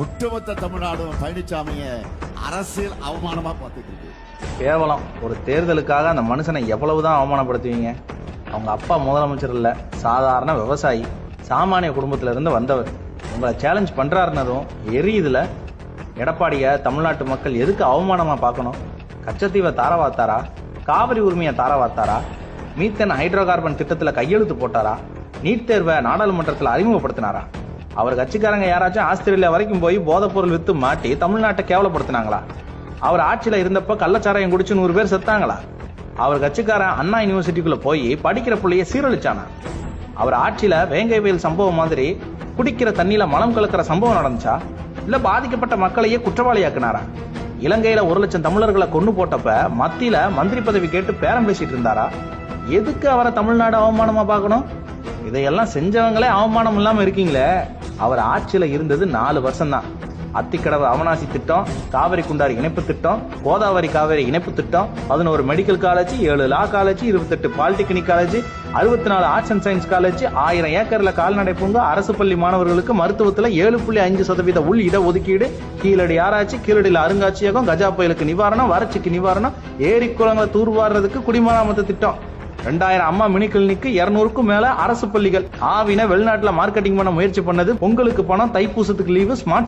ஒட்டுமொத்த தமிழ்நாடும் பழனிசாமிய அரசியல் அவமானமா பார்த்துட்டு இருக்கு. கேவலம். ஒரு தேர்தலுக்காக அந்த மனுஷனை எவ்வளவுதான் அவமானப்படுத்துவீங்க? அவங்க அப்பா முதலமைச்சர் இல்ல, சாதாரண விவசாயி, சாமானிய குடும்பத்துல இருந்து வந்தவர். உங்களை சேலஞ்ச் பண்றாருன்னதும் எரியுதுல. எடப்பாடிய தமிழ்நாட்டு மக்கள் எதுக்கு அவமானமா பார்க்கணும்? கச்சத்தீவை தாரவாத்தாரா? காவிரி உரிமையை தாரவாத்தாரா? மீத்தேன் ஹைட்ரோ கார்பன் திட்டத்துல கையெழுத்து போட்டாரா? நீட் தேர்வை நாடாளுமன்றத்தில் அறிமுகப்படுத்தினாரா? அவர் கட்சிக்காரங்க யாராச்சும் ஆஸ்திரேலியா வரைக்கும் போய் போதைப் பொருள் வித்து மாட்டி தமிழ்நாட்டை கேவலப்படுத்தினாங்களா? அவர் ஆட்சியில இருந்தப்ப கள்ளச்சாராயம் குடிச்சு 100 பேர் செத்தாங்களா? அவர் கட்சிக்காரன் அண்ணா யூனிவர்சிட்டிக்குள்ள போய் படிக்கிற பிள்ளைய சீரழிச்சானா? அவர் ஆட்சியில வேங்கை வயல் சம்பவம் மாதிரி குடிக்கிற தண்ணியில மலம் கலக்கிற சம்பவம் நடந்துச்சா? இல்ல பாதிக்கப்பட்ட மக்களையே குற்றவாளியாக்குனாரா? இலங்கையில 1 லட்சம் தமிழர்களை கொண்டு போட்டப்ப மத்தியில மந்திரி பதவி கேட்டு பேரம் பேசிட்டு இருந்தாரா? எதுக்கு அவரை தமிழ்நாடு அவமானமா பார்க்கணும்? இதையெல்லாம் செஞ்சவங்களே அவமானம் இல்லாம இருக்கீங்களே. அவர் ஆட்சியில இருந்தது 4 வருஷம் தான். அத்திக்கடவு அவனாசி திட்டம், காவிரி குண்டாரி இணைப்பு திட்டம், கோதாவரி காவேரி இணைப்பு திட்டம், 11 medical college, 7 law college, 28 polytechnic college, 64 arts and science college, 1000 ஏக்கர்ல கால்நடை பூங்கா, அரசு பள்ளி மாணவர்களுக்கு மருத்துவத்துல 7.5% உள் இட ஒதுக்கீடு, கீழடி ஆராய்ச்சி, கீழடியில் அருங்காட்சியகம், கஜா புயலுக்கு நிவாரணம், வறட்சிக்கு நிவாரணம், ஏரி குளங்களை தூர்வாடுறதுக்கு குடிமராமத்து திட்டம், 2000 அம்மா மினி கிளினிக்கு, 200க்கும் மேல அரசு பள்ளிகள். ஆவின வெளிநாட்டுல மார்க்கெட்டிங் பண்ண முயற்சி பண்ணது, பொங்கலுக்கு பணம், தைப்பூசத்துக்கு லீவு, ஸ்மார்ட்